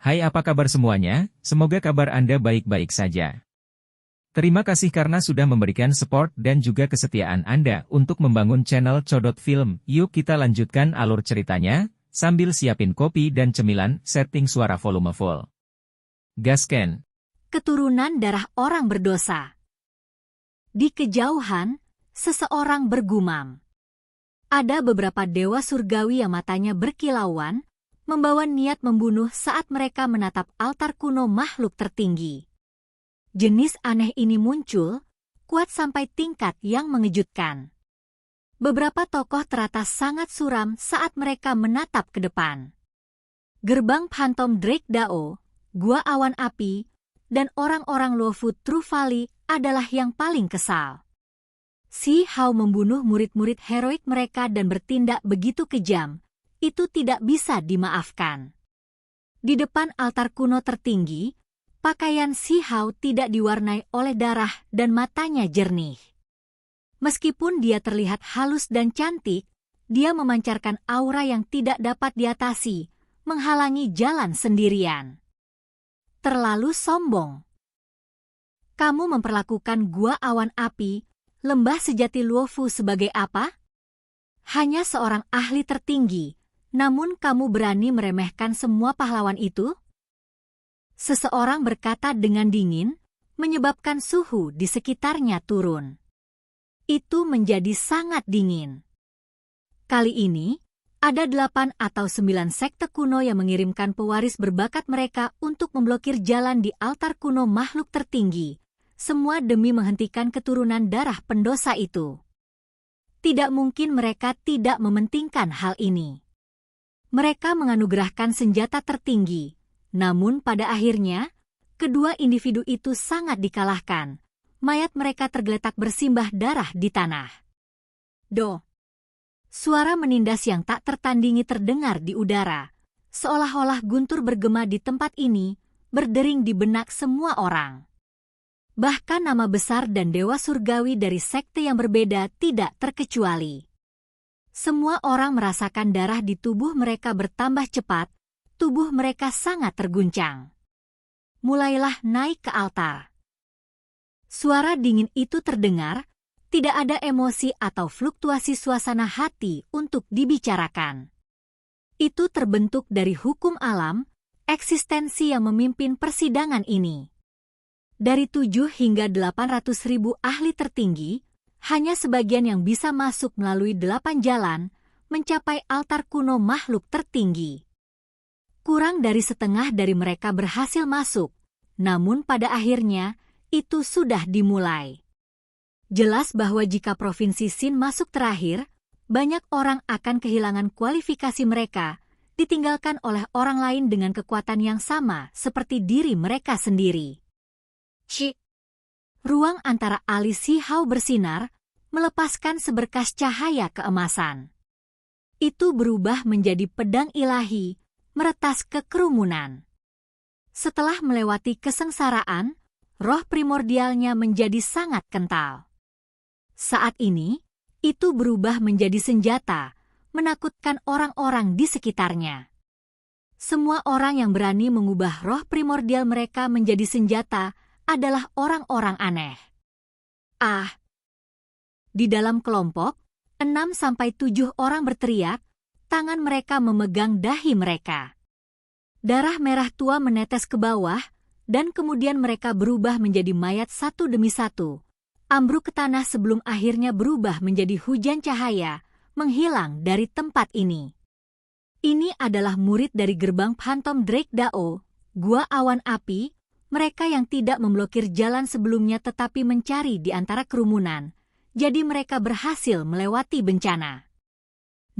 Hai, apa kabar semuanya? Semoga kabar Anda baik-baik saja. Terima kasih karena sudah memberikan support dan juga kesetiaan Anda untuk membangun channel Codot Film. Yuk kita lanjutkan alur ceritanya, sambil siapin kopi dan cemilan, setting suara volume full. Gasken. Keturunan darah orang berdosa. Di kejauhan, seseorang bergumam. Ada beberapa dewa surgawi yang matanya berkilauan, membawa niat membunuh saat mereka menatap altar kuno makhluk tertinggi. Jenis aneh ini muncul, kuat sampai tingkat yang mengejutkan. Beberapa tokoh terata sangat suram saat mereka menatap ke depan. Gerbang Phantom Drake Dao, Gua Awan Api, dan orang-orang Luofu True Valley adalah yang paling kesal. Si Hao membunuh murid-murid heroik mereka dan bertindak begitu kejam, itu tidak bisa dimaafkan. Di depan altar kuno tertinggi, pakaian Si Hao tidak diwarnai oleh darah dan matanya jernih. Meskipun dia terlihat halus dan cantik, dia memancarkan aura yang tidak dapat diatasi, menghalangi jalan sendirian. Terlalu sombong. Kamu memperlakukan Gua Awan Api, lembah sejati Luofu sebagai apa? Hanya seorang ahli tertinggi, namun kamu berani meremehkan semua pahlawan itu? Seseorang berkata dengan dingin, menyebabkan suhu di sekitarnya turun. Itu menjadi sangat dingin. Kali ini, ada 8 atau 9 sekte kuno yang mengirimkan pewaris berbakat mereka untuk memblokir jalan di altar kuno makhluk tertinggi, semua demi menghentikan keturunan darah pendosa itu. Tidak mungkin mereka tidak mementingkan hal ini. Mereka menganugerahkan senjata tertinggi, namun pada akhirnya, kedua individu itu sangat dikalahkan. Mayat mereka tergeletak bersimbah darah di tanah. Do. Suara menindas yang tak tertandingi terdengar di udara, seolah-olah guntur bergema di tempat ini, berdering di benak semua orang. Bahkan nama besar dan dewa surgawi dari sekte yang berbeda tidak terkecuali. Semua orang merasakan darah di tubuh mereka bertambah cepat, tubuh mereka sangat terguncang. Mulailah naik ke altar. Suara dingin itu terdengar, tidak ada emosi atau fluktuasi suasana hati untuk dibicarakan. Itu terbentuk dari hukum alam, eksistensi yang memimpin persidangan ini. Dari 7 hingga 800 ribu ahli tertinggi, hanya sebagian yang bisa masuk melalui 8 jalan, mencapai altar kuno makhluk tertinggi. Kurang dari setengah dari mereka berhasil masuk, namun pada akhirnya, itu sudah dimulai. Jelas bahwa jika Provinsi Xin masuk terakhir, banyak orang akan kehilangan kualifikasi mereka, ditinggalkan oleh orang lain dengan kekuatan yang sama seperti diri mereka sendiri. Ruang antara alis Si Hao bersinar, melepaskan seberkas cahaya keemasan. Itu berubah menjadi pedang ilahi, meretas ke kerumunan. Setelah melewati kesengsaraan, roh primordialnya menjadi sangat kental. Saat ini, itu berubah menjadi senjata, menakutkan orang-orang di sekitarnya. Semua orang yang berani mengubah roh primordial mereka menjadi senjata adalah orang-orang aneh. Di dalam kelompok, 6-7 orang berteriak, tangan mereka memegang dahi mereka. Darah merah tua menetes ke bawah, dan kemudian mereka berubah menjadi mayat satu demi satu, ambruk ke tanah sebelum akhirnya berubah menjadi hujan cahaya, menghilang dari tempat ini. Ini adalah murid dari gerbang Phantom Drake Dao, Gua Awan Api, mereka yang tidak memblokir jalan sebelumnya tetapi mencari di antara kerumunan, jadi mereka berhasil melewati bencana.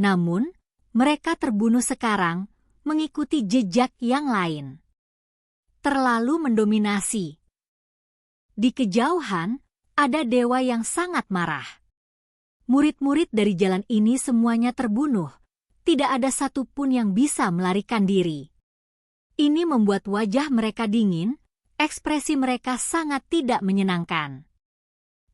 Namun, mereka terbunuh sekarang, mengikuti jejak yang lain. Terlalu mendominasi. Di kejauhan, ada dewa yang sangat marah. Murid-murid dari jalan ini semuanya terbunuh, tidak ada satupun yang bisa melarikan diri. Ini membuat wajah mereka dingin, ekspresi mereka sangat tidak menyenangkan.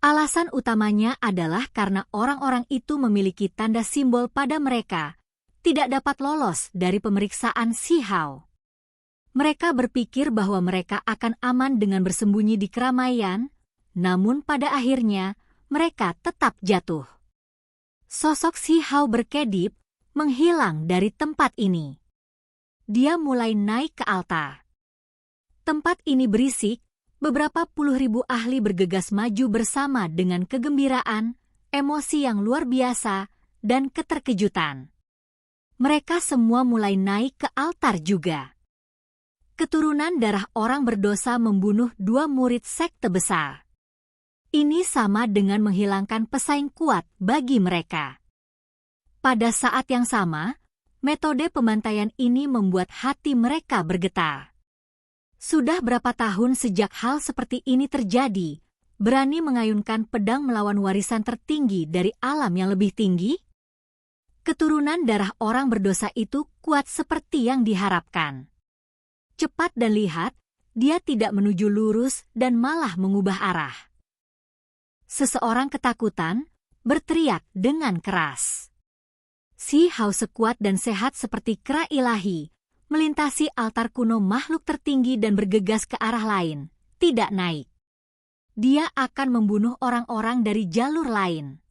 Alasan utamanya adalah karena orang-orang itu memiliki tanda simbol pada mereka, tidak dapat lolos dari pemeriksaan Si Hao. Mereka berpikir bahwa mereka akan aman dengan bersembunyi di keramaian, namun pada akhirnya mereka tetap jatuh. Sosok Si Hao berkedip, menghilang dari tempat ini. Dia mulai naik ke altar. Tempat ini berisik, beberapa puluh ribu ahli bergegas maju bersama dengan kegembiraan, emosi yang luar biasa, dan keterkejutan. Mereka semua mulai naik ke altar juga. Keturunan darah orang berdosa membunuh 2 murid sekte besar. Ini sama dengan menghilangkan pesaing kuat bagi mereka. Pada saat yang sama, metode pembantaian ini membuat hati mereka bergetar. Sudah berapa tahun sejak hal seperti ini terjadi, berani mengayunkan pedang melawan warisan tertinggi dari alam yang lebih tinggi? Keturunan darah orang berdosa itu kuat seperti yang diharapkan. Cepat dan lihat, dia tidak menuju lurus dan malah mengubah arah. Seseorang ketakutan, berteriak dengan keras. Si Hao sekuat dan sehat seperti kera ilahi, melintasi altar kuno makhluk tertinggi dan bergegas ke arah lain, tidak naik. Dia akan membunuh orang-orang dari jalur lain.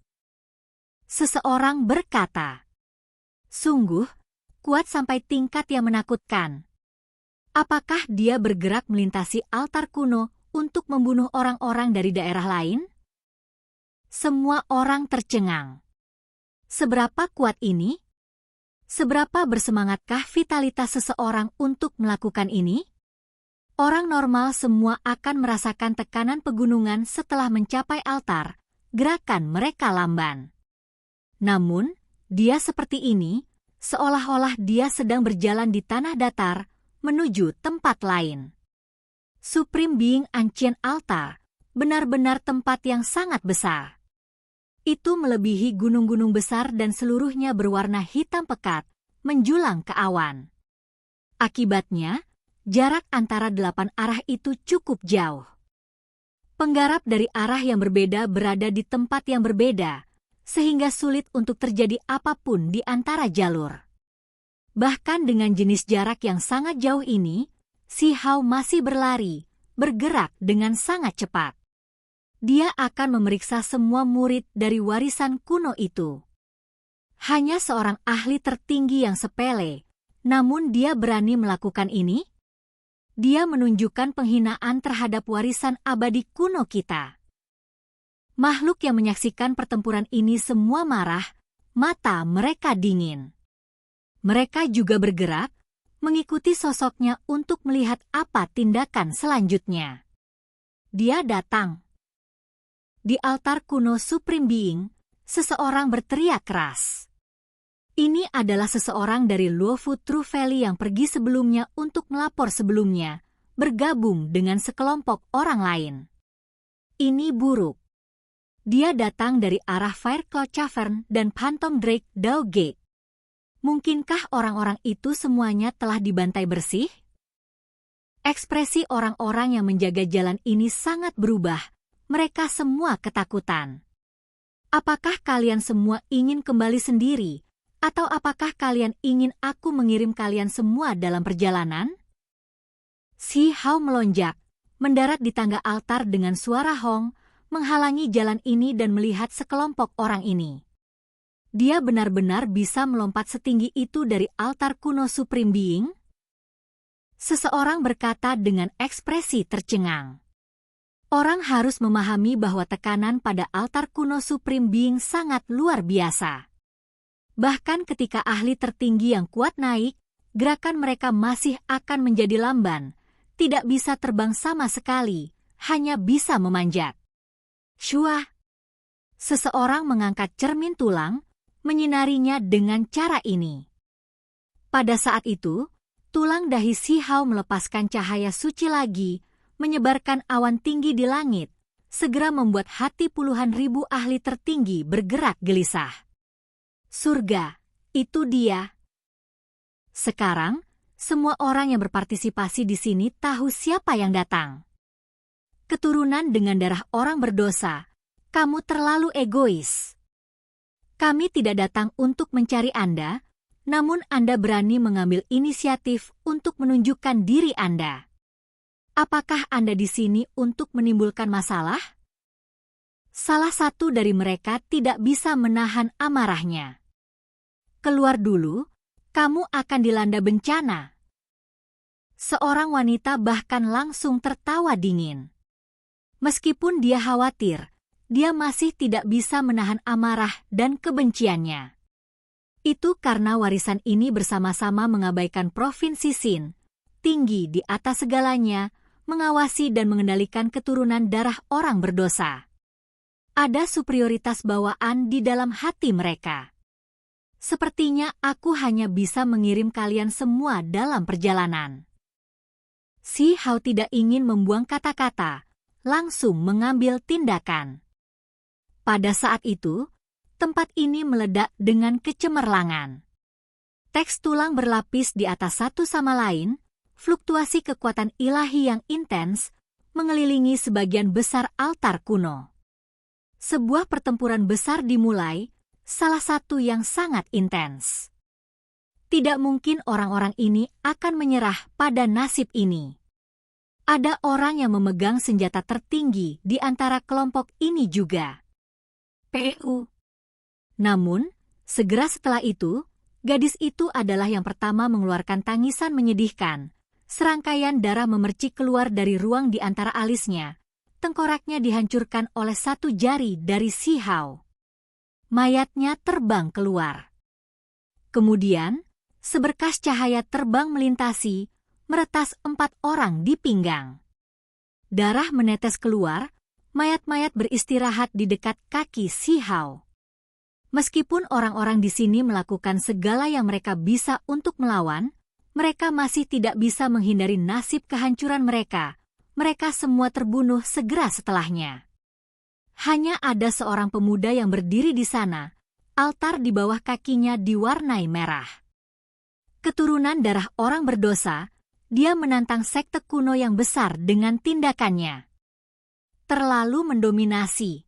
Seseorang berkata, "Sungguh, kuat sampai tingkat yang menakutkan. Apakah dia bergerak melintasi altar kuno untuk membunuh orang-orang dari daerah lain?" Semua orang tercengang. Seberapa kuat ini? Seberapa bersemangatkah vitalitas seseorang untuk melakukan ini? Orang normal semua akan merasakan tekanan pegunungan setelah mencapai altar, gerakan mereka lamban. Namun, dia seperti ini, seolah-olah dia sedang berjalan di tanah datar, menuju tempat lain. Supreme Being Ancient Altar, benar-benar tempat yang sangat besar. Itu melebihi gunung-gunung besar dan seluruhnya berwarna hitam pekat, menjulang ke awan. Akibatnya, jarak antara 8 arah itu cukup jauh. Penggarap dari arah yang berbeda berada di tempat yang berbeda, sehingga sulit untuk terjadi apapun di antara jalur. Bahkan dengan jenis jarak yang sangat jauh ini, Si Hao masih berlari, bergerak dengan sangat cepat. Dia akan memeriksa semua murid dari warisan kuno itu. Hanya seorang ahli tertinggi yang sepele, namun dia berani melakukan ini? Dia menunjukkan penghinaan terhadap warisan abadi kuno kita. Makhluk yang menyaksikan pertempuran ini semua marah, mata mereka dingin. Mereka juga bergerak, mengikuti sosoknya untuk melihat apa tindakan selanjutnya. Dia datang. Di altar kuno Supreme Being, seseorang berteriak keras. Ini adalah seseorang dari Luofu True Valley yang pergi sebelumnya untuk melapor sebelumnya, bergabung dengan sekelompok orang lain. Ini buruk. Dia datang dari arah Firecloud Cavern dan Phantom Drake Dao Gate. Mungkinkah orang-orang itu semuanya telah dibantai bersih? Ekspresi orang-orang yang menjaga jalan ini sangat berubah. Mereka semua ketakutan. Apakah kalian semua ingin kembali sendiri? Atau apakah kalian ingin aku mengirim kalian semua dalam perjalanan? Si Hao melonjak, mendarat di tangga altar dengan suara hong, menghalangi jalan ini dan melihat sekelompok orang ini. Dia benar-benar bisa melompat setinggi itu dari altar kuno Supreme Being? Seseorang berkata dengan ekspresi tercengang. Orang harus memahami bahwa tekanan pada altar kuno Supreme Being sangat luar biasa. Bahkan ketika ahli tertinggi yang kuat naik, gerakan mereka masih akan menjadi lamban, tidak bisa terbang sama sekali, hanya bisa memanjat. Shua! Seseorang mengangkat cermin tulang, menyinarinya dengan cara ini. Pada saat itu, tulang dahi Si Hao melepaskan cahaya suci lagi, menyebarkan awan tinggi di langit, segera membuat hati puluhan ribu ahli tertinggi bergerak gelisah. Surga, itu dia. Sekarang, semua orang yang berpartisipasi di sini tahu siapa yang datang. Keturunan dengan darah orang berdosa, kamu terlalu egois. Kami tidak datang untuk mencari Anda, namun Anda berani mengambil inisiatif untuk menunjukkan diri Anda. Apakah Anda di sini untuk menimbulkan masalah? Salah satu dari mereka tidak bisa menahan amarahnya. Keluar dulu, kamu akan dilanda bencana. Seorang wanita bahkan langsung tertawa dingin. Meskipun dia khawatir, dia masih tidak bisa menahan amarah dan kebenciannya. Itu karena warisan ini bersama-sama mengabaikan Provinsi Xin, tinggi di atas segalanya, mengawasi dan mengendalikan keturunan darah orang berdosa. Ada superioritas bawaan di dalam hati mereka. Sepertinya aku hanya bisa mengirim kalian semua dalam perjalanan. Si Hao tidak ingin membuang kata-kata, langsung mengambil tindakan. Pada saat itu, tempat ini meledak dengan kecemerlangan. Teks tulang berlapis di atas satu sama lain, fluktuasi kekuatan ilahi yang intens, mengelilingi sebagian besar altar kuno. Sebuah pertempuran besar dimulai, salah satu yang sangat intens. Tidak mungkin orang-orang ini akan menyerah pada nasib ini. Ada orang yang memegang senjata tertinggi di antara kelompok ini juga. PU. Namun, segera setelah itu, gadis itu adalah yang pertama mengeluarkan tangisan menyedihkan. Serangkaian darah memercik keluar dari ruang di antara alisnya. Tengkoraknya dihancurkan oleh satu jari dari Si Hao. Mayatnya terbang keluar. Kemudian, seberkas cahaya terbang melintasi, meretas 4 orang di pinggang. Darah menetes keluar, mayat-mayat beristirahat di dekat kaki Si Hao. Meskipun orang-orang di sini melakukan segala yang mereka bisa untuk melawan, mereka masih tidak bisa menghindari nasib kehancuran mereka. Mereka semua terbunuh segera setelahnya. Hanya ada seorang pemuda yang berdiri di sana, altar di bawah kakinya diwarnai merah. Keturunan darah orang berdosa, dia menantang sekte kuno yang besar dengan tindakannya. Terlalu mendominasi.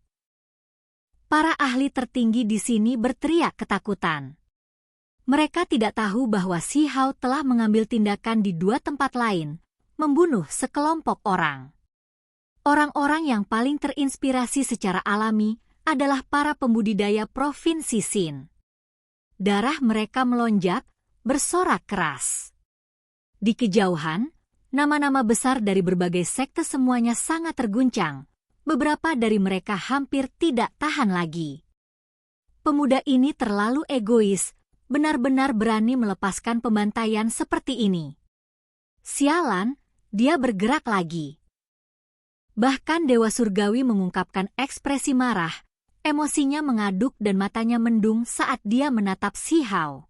Para ahli tertinggi di sini berteriak ketakutan. Mereka tidak tahu bahwa Si Hao telah mengambil tindakan di 2 tempat lain, membunuh sekelompok orang. Orang-orang yang paling terinspirasi secara alami adalah para pembudidaya Provinsi Xin. Darah mereka melonjak, bersorak keras. Di kejauhan, nama-nama besar dari berbagai sekte semuanya sangat terguncang. Beberapa dari mereka hampir tidak tahan lagi. Pemuda ini terlalu egois, benar-benar berani melepaskan pembantaian seperti ini. Sialan, dia bergerak lagi. Bahkan Dewa Surgawi mengungkapkan ekspresi marah, emosinya mengaduk dan matanya mendung saat dia menatap Si Hao.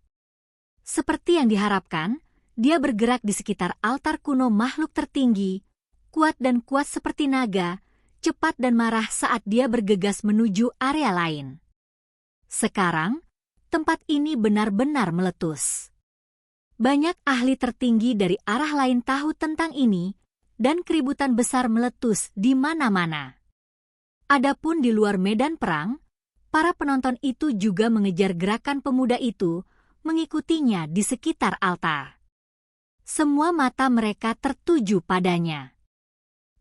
Seperti yang diharapkan, dia bergerak di sekitar altar kuno makhluk tertinggi, kuat seperti naga, cepat dan marah saat dia bergegas menuju area lain. Sekarang, tempat ini benar-benar meletus. Banyak ahli tertinggi dari arah lain tahu tentang ini, dan keributan besar meletus di mana-mana. Adapun di luar medan perang, para penonton itu juga mengejar gerakan pemuda itu, mengikutinya di sekitar altar. Semua mata mereka tertuju padanya.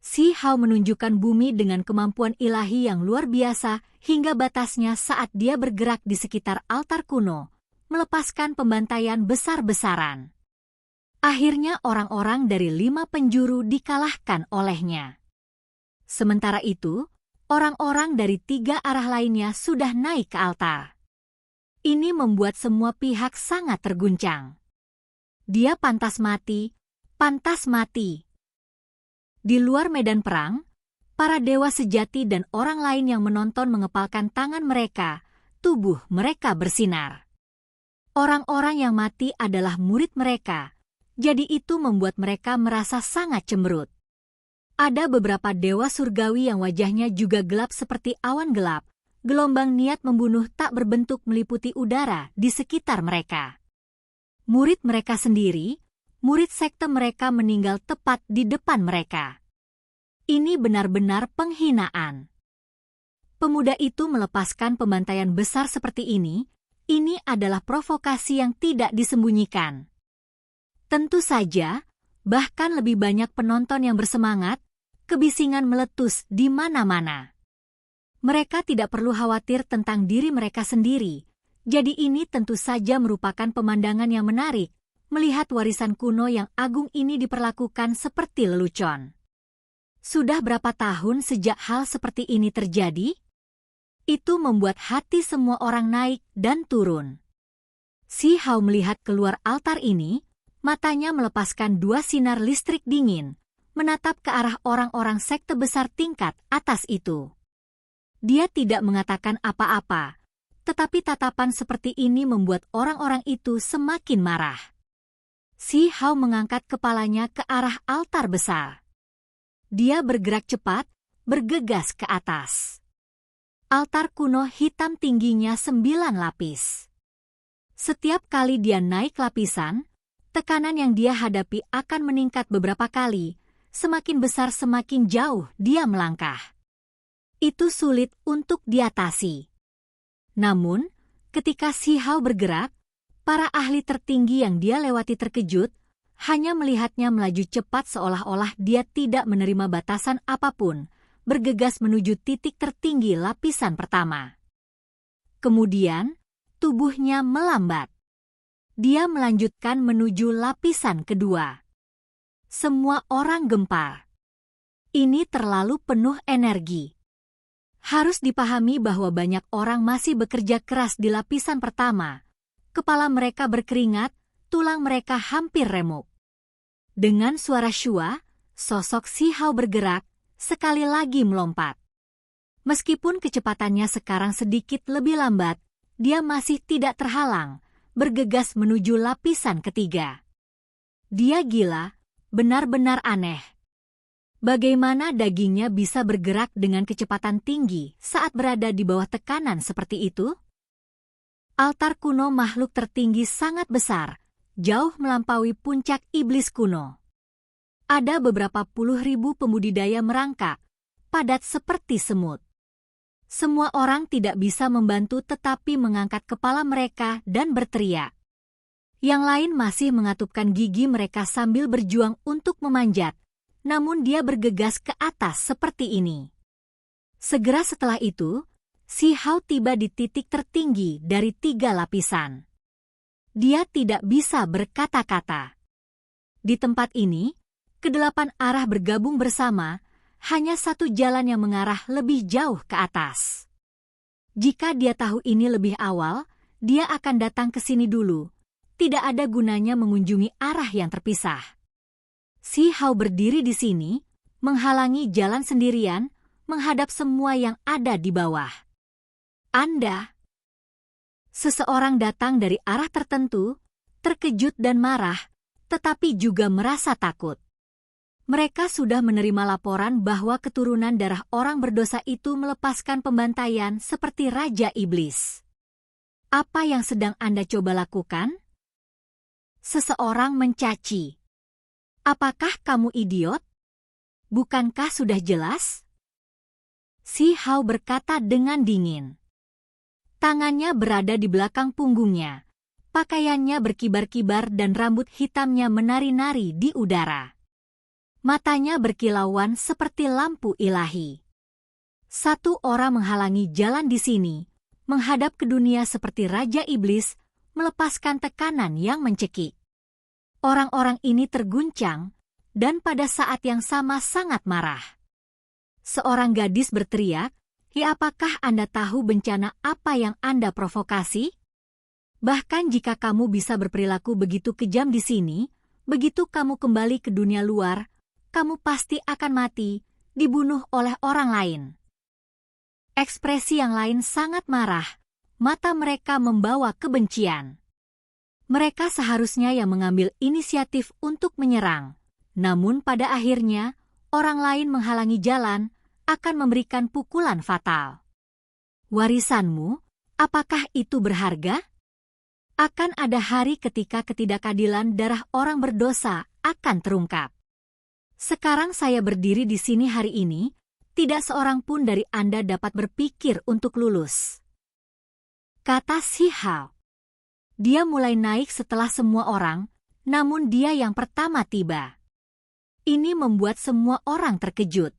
Si Hao menunjukkan bumi dengan kemampuan ilahi yang luar biasa hingga batasnya saat dia bergerak di sekitar altar kuno, melepaskan pembantaian besar-besaran. Akhirnya orang-orang dari 5 penjuru dikalahkan olehnya. Sementara itu, orang-orang dari 3 arah lainnya sudah naik ke altar. Ini membuat semua pihak sangat terguncang. Dia pantas mati, pantas mati. Di luar medan perang, para dewa sejati dan orang lain yang menonton mengepalkan tangan mereka, tubuh mereka bersinar. Orang-orang yang mati adalah murid mereka. Jadi itu membuat mereka merasa sangat cemberut. Ada beberapa dewa surgawi yang wajahnya juga gelap seperti awan gelap. Gelombang niat membunuh tak berbentuk meliputi udara di sekitar mereka. Murid mereka sendiri, murid sekte mereka meninggal tepat di depan mereka. Ini benar-benar penghinaan. Pemuda itu melepaskan pembantaian besar seperti ini, ini adalah provokasi yang tidak disembunyikan. Tentu saja, bahkan lebih banyak penonton yang bersemangat, kebisingan meletus di mana-mana. Mereka tidak perlu khawatir tentang diri mereka sendiri, jadi ini tentu saja merupakan pemandangan yang menarik, melihat warisan kuno yang agung ini diperlakukan seperti lelucon. Sudah berapa tahun sejak hal seperti ini terjadi? Itu membuat hati semua orang naik dan turun. Si Hao melihat keluar altar ini, matanya melepaskan 2 sinar listrik dingin, menatap ke arah orang-orang sekte besar tingkat atas itu. Dia tidak mengatakan apa-apa, tetapi tatapan seperti ini membuat orang-orang itu semakin marah. Si Hao mengangkat kepalanya ke arah altar besar. Dia bergerak cepat, bergegas ke atas. Altar kuno hitam tingginya 9 lapis. Setiap kali dia naik lapisan, tekanan yang dia hadapi akan meningkat beberapa kali, semakin besar semakin jauh dia melangkah. Itu sulit untuk diatasi. Namun, ketika Si Hao bergerak, para ahli tertinggi yang dia lewati terkejut, hanya melihatnya melaju cepat seolah-olah dia tidak menerima batasan apapun, bergegas menuju titik tertinggi lapisan pertama. Kemudian, tubuhnya melambat. Dia melanjutkan menuju lapisan kedua. Semua orang gempar. Ini terlalu penuh energi. Harus dipahami bahwa banyak orang masih bekerja keras di lapisan pertama. Kepala mereka berkeringat, tulang mereka hampir remuk. Dengan suara syua, sosok Si Hao bergerak, sekali lagi melompat. Meskipun kecepatannya sekarang sedikit lebih lambat, dia masih tidak terhalang, bergegas menuju lapisan ketiga. Dia gila, benar-benar aneh. Bagaimana dagingnya bisa bergerak dengan kecepatan tinggi saat berada di bawah tekanan seperti itu? Altar kuno makhluk tertinggi sangat besar, jauh melampaui puncak iblis kuno. Ada beberapa puluh ribu pembudidaya merangkak, padat seperti semut. Semua orang tidak bisa membantu tetapi mengangkat kepala mereka dan berteriak. Yang lain masih mengatupkan gigi mereka sambil berjuang untuk memanjat, namun dia bergegas ke atas seperti ini. Segera setelah itu, Si Hao tiba di titik tertinggi dari 3 lapisan. Dia tidak bisa berkata-kata. Di tempat ini, ke-8 arah bergabung bersama, hanya satu jalan yang mengarah lebih jauh ke atas. Jika dia tahu ini lebih awal, dia akan datang ke sini dulu. Tidak ada gunanya mengunjungi arah yang terpisah. Si Hao berdiri di sini, menghalangi jalan sendirian, menghadap semua yang ada di bawah. Anda. Seseorang datang dari arah tertentu, terkejut dan marah, tetapi juga merasa takut. Mereka sudah menerima laporan bahwa keturunan darah orang berdosa itu melepaskan pembantaian seperti Raja Iblis. Apa yang sedang Anda coba lakukan? Seseorang mencaci. Apakah kamu idiot? Bukankah sudah jelas? Si Hao berkata dengan dingin. Tangannya berada di belakang punggungnya. Pakaiannya berkibar-kibar dan rambut hitamnya menari-nari di udara. Matanya berkilauan seperti lampu ilahi. Satu orang menghalangi jalan di sini, menghadap ke dunia seperti Raja Iblis, melepaskan tekanan yang mencekik. Orang-orang ini terguncang, dan pada saat yang sama sangat marah. Seorang gadis berteriak, "Ya, apakah Anda tahu bencana apa yang Anda provokasi? Bahkan jika kamu bisa berperilaku begitu kejam di sini, begitu kamu kembali ke dunia luar, kamu pasti akan mati, dibunuh oleh orang lain." Ekspresi yang lain sangat marah, mata mereka membawa kebencian. Mereka seharusnya yang mengambil inisiatif untuk menyerang. Namun pada akhirnya, orang lain menghalangi jalan, akan memberikan pukulan fatal. Warisanmu, apakah itu berharga? Akan ada hari ketika ketidakadilan darah orang berdosa akan terungkap. Sekarang saya berdiri di sini hari ini, tidak seorang pun dari Anda dapat berpikir untuk lulus. Kata Si Hao. Dia mulai naik setelah semua orang, namun dia yang pertama tiba. Ini membuat semua orang terkejut.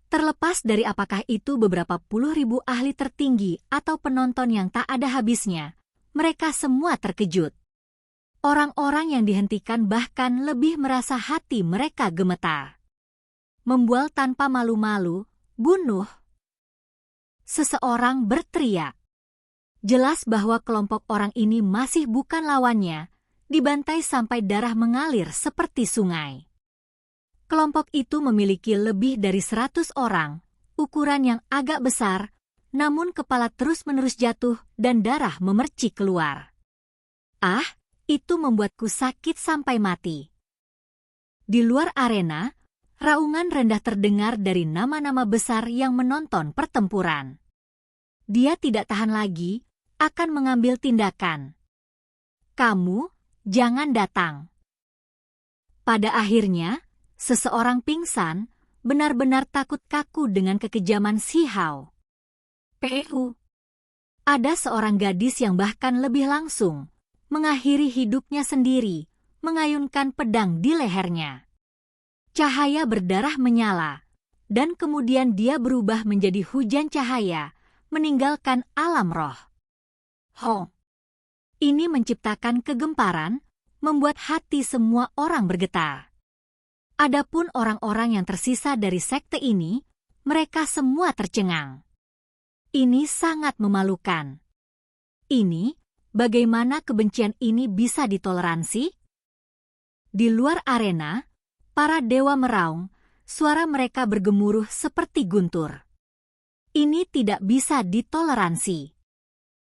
Terlepas dari apakah itu beberapa puluh ribu ahli tertinggi atau penonton yang tak ada habisnya, mereka semua terkejut. Orang-orang yang dihentikan bahkan lebih merasa hati mereka gemetar. Membual tanpa malu-malu, bunuh. Seseorang berteriak. Jelas bahwa kelompok orang ini masih bukan lawannya, dibantai sampai darah mengalir seperti sungai. Kelompok itu memiliki lebih dari 100 orang, ukuran yang agak besar, namun kepala terus-menerus jatuh dan darah memercik keluar. Ah, itu membuatku sakit sampai mati. Di luar arena, raungan rendah terdengar dari nama-nama besar yang menonton pertempuran. Dia tidak tahan lagi, akan mengambil tindakan. Kamu, jangan datang. Pada akhirnya, seseorang pingsan, benar-benar takut kaku dengan kekejaman Si Hao. PU. Ada seorang gadis yang bahkan lebih langsung, mengakhiri hidupnya sendiri, mengayunkan pedang di lehernya. Cahaya berdarah menyala, dan kemudian dia berubah menjadi hujan cahaya, meninggalkan alam roh. Ini menciptakan kegemparan, membuat hati semua orang bergetar. Adapun orang-orang yang tersisa dari sekte ini, mereka semua tercengang. Ini sangat memalukan. Ini, bagaimana kebencian ini bisa ditoleransi? Di luar arena, para dewa meraung, suara mereka bergemuruh seperti guntur. Ini tidak bisa ditoleransi.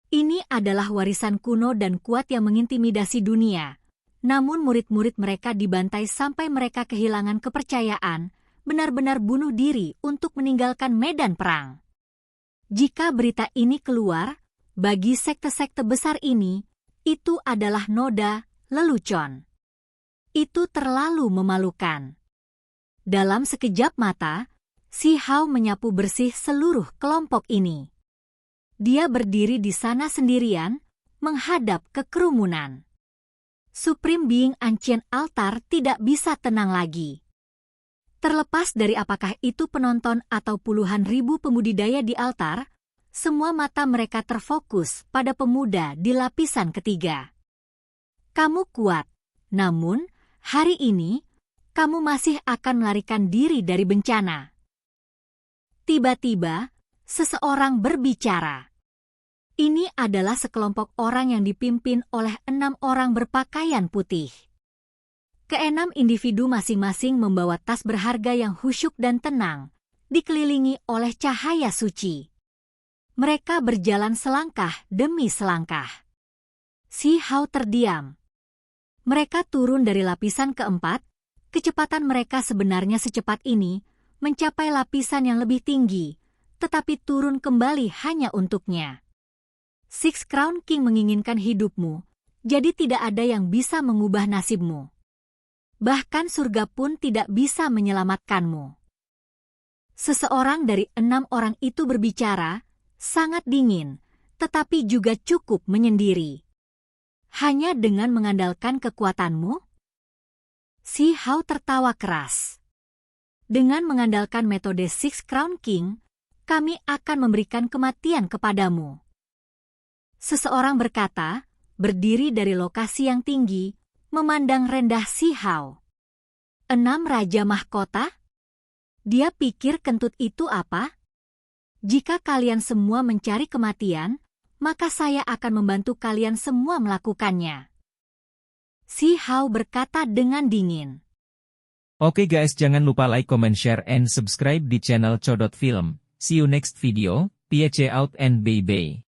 Ini adalah warisan kuno dan kuat yang mengintimidasi dunia. Namun murid-murid mereka dibantai sampai mereka kehilangan kepercayaan, benar-benar bunuh diri untuk meninggalkan medan perang. Jika berita ini keluar, bagi sekte-sekte besar ini, itu adalah noda, lelucon. Itu terlalu memalukan. Dalam sekejap mata, Si Hao menyapu bersih seluruh kelompok ini. Dia berdiri di sana sendirian, menghadap ke kerumunan. Supreme Being Ancient Altar tidak bisa tenang lagi. Terlepas dari apakah itu penonton atau puluhan ribu pembudidaya di altar, semua mata mereka terfokus pada pemuda di lapisan ketiga. Kamu kuat, namun hari ini kamu masih akan melarikan diri dari bencana. Tiba-tiba, seseorang berbicara. Ini adalah sekelompok orang yang dipimpin oleh 6 orang berpakaian putih. Keenam individu masing-masing membawa tas berharga yang khusyuk dan tenang, dikelilingi oleh cahaya suci. Mereka berjalan selangkah demi selangkah. Si Hao terdiam. Mereka turun dari lapisan keempat, kecepatan mereka sebenarnya secepat ini, mencapai lapisan yang lebih tinggi, tetapi turun kembali hanya untuknya. Six Crown King menginginkan hidupmu, jadi tidak ada yang bisa mengubah nasibmu. Bahkan surga pun tidak bisa menyelamatkanmu. Seseorang dari 6 orang itu berbicara, sangat dingin, tetapi juga cukup menyendiri. Hanya dengan mengandalkan kekuatanmu? Si Hao tertawa keras. Dengan mengandalkan metode Six Crown King, kami akan memberikan kematian kepadamu. Seseorang berkata, berdiri dari lokasi yang tinggi, memandang rendah Si Hao. 6 raja mahkota? Dia pikir kentut itu apa? Jika kalian semua mencari kematian, maka saya akan membantu kalian semua melakukannya. Si Hao berkata dengan dingin. Oke guys, jangan lupa like, comment, share, and subscribe di channel Codot Film. See you next video, peace out and bye-bye.